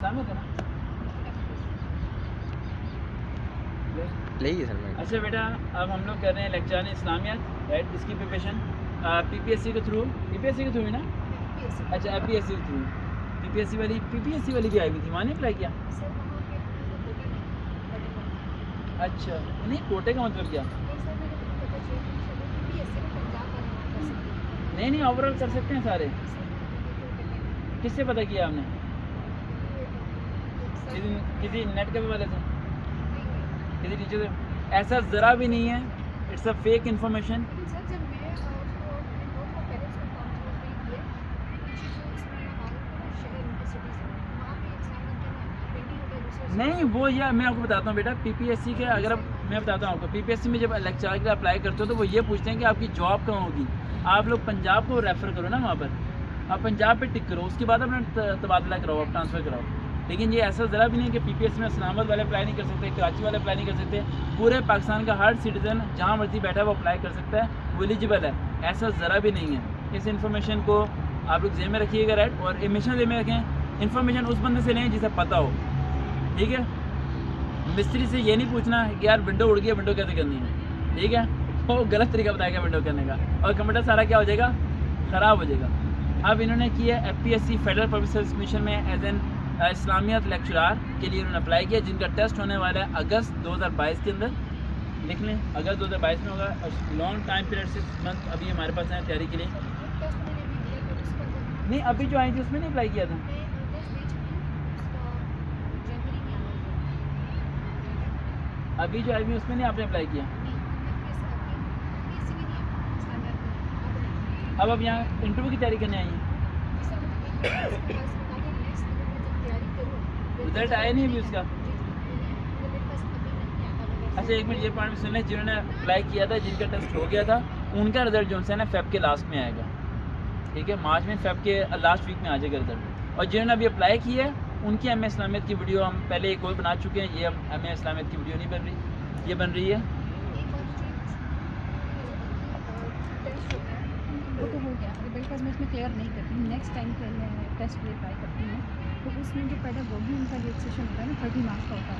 सामने था ना? लेगी सर मैं। अच्छा बेटा, अब हम लोग कर रहे हैं लेक्चर इस्लामियत, राइट। इसकी प्रिपरेशन पीपीएससी के थ्रू, पीपीएससी के थ्रू है ना? अच्छा, एपीएससी के थ्रू। पीपीएससी वाली भी आई हुई थी, वहाँ नहीं अप्लाई किया? अच्छा, नहीं कोटे का मतलब क्या? नहीं नहीं, ओवरऑल कर सकते हैं सारे। किससे पता किया आपने? किसी नेट के वाले से, किसी टीचर से? ऐसा ज़रा भी नहीं है, इट्स अ फेक इन्फॉर्मेशन। नहीं वो, या मैं आपको बताता हूँ बेटा, पीपीएससी के अगर आप, मैं बताता हूँ आपको, पीपीएससी में जब लेक्चर के लिए अप्लाई करते हो तो वो ये पूछते हैं कि आपकी जॉब कहाँ होगी। आप लोग पंजाब को रेफ़र करो ना, वहाँ पर आप पंजाब पे टिक करो, उसके बाद अपना तबादला कराओ, आप ट्रांसफ़र कराओ। लेकिन ये ऐसा ज़रा भी नहीं कि पीपीएससी में इस्लामाबाद वाले अप्लाई नहीं कर सकते, कराची वाले अप्लाई नहीं कर सकते। पूरे पाकिस्तान का हर सिटीज़न जहाँ मर्जी बैठा है वो अप्लाई कर सकता है, वो एलिजिबल है। ऐसा ज़रा भी नहीं है। इस इन्फॉर्मेशन को आप लोग ज़हन में रखिएगा, राइट। और हमेशा ज़हन में रखें, इन्फॉर्मेशन उस बंदे से लें जिसे पता हो, ठीक है। मिस्त्री से ये नहीं पूछना कि यार विंडो उड़ गई है, विंडो कैसे करनी है, ठीक है। वो गलत तरीका बताएगा विंडो करने का, और कंप्यूटर सारा क्या हो जाएगा, ख़राब हो जाएगा। अब इन्होंने किया APSC federal public service commission में एज एन इस्लामियत लेक्चरार के लिए इन्होंने अप्लाई किया, जिनका टेस्ट होने वाला है अगस्त 2022 के अंदर। लिख लें, अगस्त 2022 में होगा। लॉन्ग टाइम पीरियड 6 मंथ अभी हमारे पास है तैयारी के लिए। नहीं, अभी जो आई थी उसमें नहीं अप्लाई किया था। अभी जो आई हुई उसमें नहीं आपने अप्लाई किया। अब आप यहाँ इंटरव्यू की तैयारी करने आई हैं। रिजल्ट आया नहीं अभी उसका। अच्छा एक मिनट, ये पॉइंट सुन लें, जिन्होंने अप्लाई किया था, जिनका टेस्ट हो गया था, उनका रिजल्ट जो है ना फेब के लास्ट में आएगा, ठीक है। मार्च में, फेब के लास्ट वीक में आ जाएगा रिजल्ट। और जिन्होंने अभी अप्लाई की है उनकी एम ए इस्लामियत की वीडियो हम पहले एक और बना चुके हैं। ये अब एम ए इस्लामियत की वीडियो नहीं बन रही, ये बन रही है। वो तो हो गया, अगर बिल्कुल मैं इसमें क्लियर नहीं करती हूँ, नेक्स्ट टाइम के मैं टेस्ट भी ट्राई करती हूँ। तो उसमें जो पेडागोगी उनका रजिस्ट्रेशन होता है ना, 30 मार्क्स का होता है।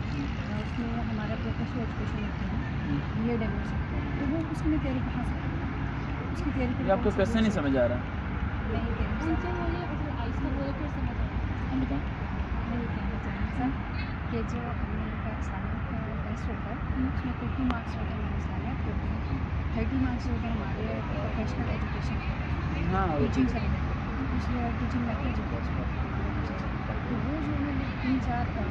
उसमें हमारा प्रोफेशनल एजुकेशन होता है, बीएड एमएस, तो वो उसकी मैं तैयारी कहाँ से करूँ? उसकी तैयारी ये आपको क्वेश्चन नहीं समझ आ रहा? नहीं हम बताएं। मैं ये कहना चाहूँगी सर कि जो हमने इस्लामिक का टेस्ट होता है उसमें 50 मार्क्स होते हैं हमारे इस्लामिक, 30 मार्क्स होते हैं हमारे प्रोफेशनल एजुकेशन, हाँ टीचिंग से रिलेटेड, उसमें टीचिंग मेथड्स होते हैं उसमें। तो वो जो है 3-4 ये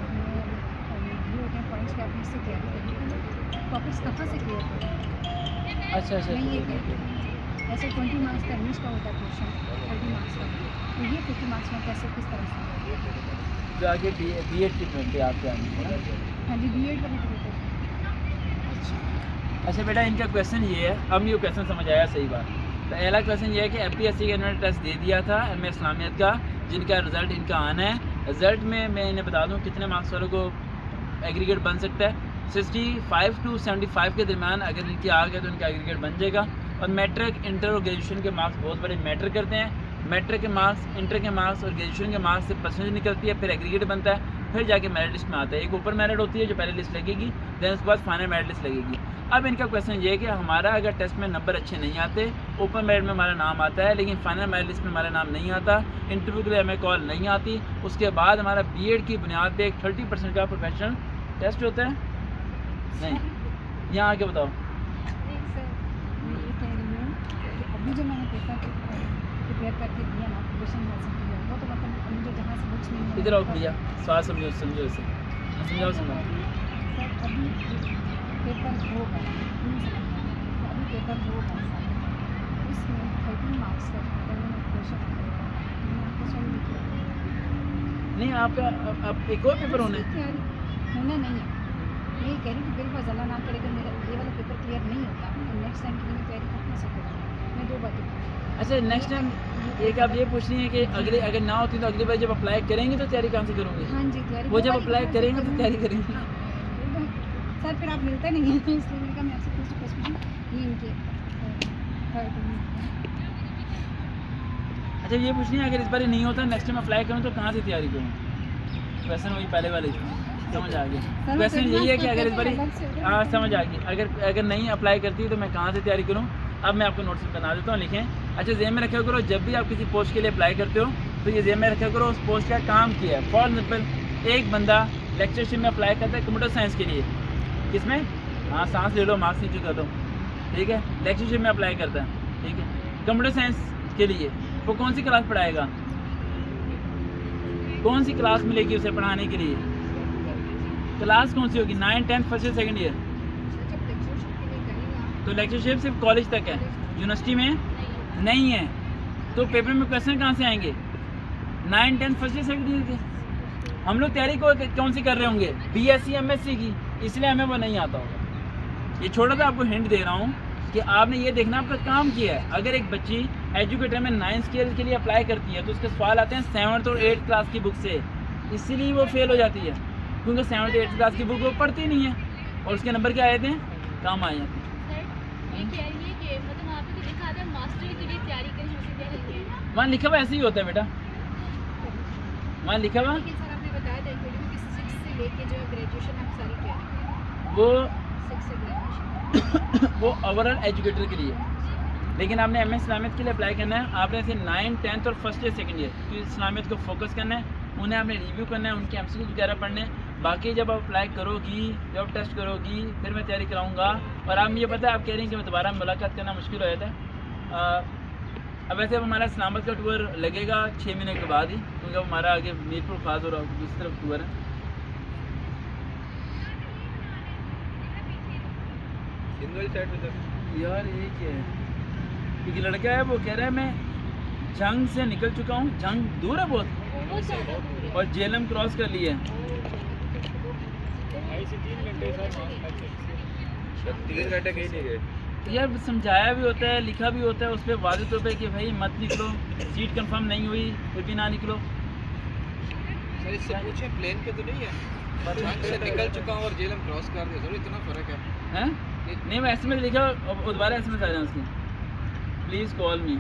होते हैं पॉइंट्स के, आप इससे तैयारी करिए। टॉपिक्स कहाँ से क्लियर करें? अच्छा अच्छा, मैं ये कहती हूँ, ऐसे 20 मार्क्स का इंग्लिश का होता है क्वेश्चन, 30 मार्क्स का, तो ये 50 मार्क्स में कैसे किस तरह से? जो आगे बीएड की ट्वेंटी आपके आने है ना? हाँ जी, बीएड का भी तो। अच्छा बेटा, इनका क्वेश्चन ये है, अब ये क्वेश्चन समझ आया, सही बात। तो पहला क्वेश्चन ये है कि एपीएससी का इन्होंने टेस्ट दे दिया था एम ए इस्लामियत का, जिनका रिज़ल्ट इनका आना है। रिज़ल्ट में मैं इन्हें बता दूं कितने मार्क्स वालों को एग्रीगेट बन सकता है। 65 to 75 के दरमियान अगर इनकी आ गया तो इनका एग्रीगेट बन जाएगा। और मैट्रिक, इंटर और ग्रेजुएशन के मार्क्स बहुत बड़े मैटर करते हैं। मैट्रिक के मार्क्स, इंटर के मार्क्स और ग्रेजुएशन के मार्क्स से परसेंटेज निकलती है, फिर एग्रीगेट बनता है, फिर जाके मेरिट लिस्ट में आता है। एक ऊपर मेरिट होती है जो पहले लिस्ट लगेगी, देन उसके बाद फाइनल मेरिट लिस्ट लगेगी। अब इनका क्वेश्चन ये है कि हमारा अगर टेस्ट में नंबर अच्छे नहीं आते, ओपन मेरिट में हमारा नाम आता है लेकिन फाइनल मेरिट लिस्ट में हमारा नाम नहीं आता, इंटरव्यू के लिए हमें कॉल नहीं आती, उसके बाद हमारा बीएड की बुनियाद पे एक 30% का प्रोफेशनल टेस्ट होता है। नहीं, यहाँ आके बताओ। नहीं सर, मैं ये कह रही हूँ कि अभी जो मैंने पेपर प्रिपेयर करके दिया ना, क्वेश्चन हासिल किया, वो तो मतलब मुझे जहाँ से बुक्स मिली हैं। इधर आओ भैया, सवाल समझो समझो इसे, समझाओ समझाओ। सर अभी पेपर होगा, अभी पेपर होगा सर, उसमें 30 मार्क्स का क्वेश्चन नहीं आप एक और पेपर होना है। होना नहीं है। मैं ये कह रही हूँ कि बिल्कुल अल्लाह ना करे, अगर मेरा ये वाला पेपर क्लियर नहीं होता तो नेक्स्ट टाइम की मैं तैयारी कहाँ से करूँगी? मैं 2 बातें पूछूँ। अच्छा, नेक्स्ट टाइम एक आप ये पूछ रही हैं कि अगले, अगर ना होती तो अगली बार जब अप्लाई करेंगे तो तैयारी कहाँ से करूँगी? हाँ जी, तैयारी वो जब अप्लाई करेंगे तो तैयारी करेंगे। सर फिर आप मिलते नहीं हैं, इसलिए मैंने कहा मैं आपसे पूछूँ ये इनके अच्छा ये पूछ रही हैं अगर इस बार नहीं होता नेक्स्ट टाइम अप्लाई करूँ तो कहाँ से तैयारी करूँ? क्वेश्चन वही पहले वाले समझ आ गया। सर, क्वेश्चन मैं यही है कि अगर इस करते बारी थे, अलग से होते हाँ थे। समझ आ गई, अगर नहीं अप्लाई करती तो मैं कहाँ से तैयारी करूँ। अब मैं आपको नोट्स बना देता हूँ, लिखें। अच्छा, जेब में रखा करो जब भी आप किसी पोस्ट के लिए अप्लाई करते हो तो ये जेब में रखा करो उस पोस्ट का काम किया है। फॉर एग्जाम्पल एक बंदा लेक्चरशिप में अप्लाई करता है कंप्यूटर साइंस के लिए, किसमें, हाँ सांस ले लो, मार्क्स नीचे कर दो, ठीक है, लेक्चरशिप में अप्लाई करता है, ठीक है, कंप्यूटर साइंस के लिए वो कौन सी क्लास पढ़ाएगा, कौन सी क्लास मिलेगी उसे पढ़ाने के लिए, क्लास कौन सी होगी, 9, 10, फर्स्ट ईयर, सेकंड ईयर। जब लेक्चरशिप के लिए करेगा तो लेक्चरशिप सिर्फ कॉलेज तक है, यूनिवर्सिटी में नहीं है। तो पेपर में क्वेश्चन कहाँ से आएंगे, 9, 10, फर्स्ट ईयर, सेकंड ईयर के। हम लोग तैयारी कौन सी कर रहे होंगे, BSc MSc की, इसलिए हमें वो नहीं आता होगा। ये छोटा सा आपको हिंट दे रहा हूँ कि आपने ये देखना आपका काम किया है। अगर एक बच्ची एजुकेटर में 9th स्केल के लिए अप्लाई करती है तो उसके सवाल आते हैं 7th और 8th क्लास की बुक से, इसीलिए वो फेल हो जाती है, क्योंकि 7th 8th क्लास की बुक वो पढ़ती नहीं है और उसके नंबर क्या आए थे, कम आए जाते हैं। सर ये कह रही है कि मतलब वहाँ पे तो लिखा था मास्टर के लिए तैयारी करें, हमसे क्या करनी है। वहाँ लिखा हुआ ऐसे ही होता है बेटा, वहाँ लिखा हुआ लेकिन सर आपने बताया था एक वीडियो में कि 6 से लेके जो ग्रेजुएशन आप सारी क्या वो 6 से ग्रेजुएशन वो ओवरऑल एजुकेटर के लिए। लेकिन आपने MS इस्लामियत के लिए अप्लाई करना है, आपने ऐसे 9, 10th और फर्स्ट ईयर, सेकंड ईयर की इस्लामियत को फोकस करना है, उन्हें आपने रिव्यू करना है, उनके MCQ वगैरह पढ़ने हैं। बाकी जब आप अप्लाई करोगी, जब टेस्ट करोगी, फिर मैं तैयारी कराऊंगा। और आप मुझे पता है आप कह रही हैं कि मैं दोबारा मुलाकात करना मुश्किल हो जाता है। अब वैसे अब हमारा इस्लामाबाद का टूर लगेगा 6 महीने के बाद ही, क्योंकि अब हमारा आगे मीरपुर खास और दूसरी तरफ टूर है। सिंगल साइड में सर यार एक है, एक लड़का है वो कह रहा है मैं जंग से निकल चुका हूँ, जंग दूर है बहुत, वो ज़्यादा दूर है। और जेलम क्रॉस कर लिया है। 3 घंटे कहीं नहीं गए। यार समझाया भी होता है, लिखा भी होता है उस पर वाज़ेह तौर पे कि भाई मत निकलो, सीट कंफर्म नहीं हुई फिर भी ना निकलो। सर इससे पूछे प्लेन पे तो नहीं है, जंग से निकल चुका हूँ और जेलम क्रॉस कर दिया, सर इतना फ़र्क है। हैं नहीं, मैं SMS लिखा और दोबारा SMS आ जाए उसकी, प्लीज़ कॉल मी।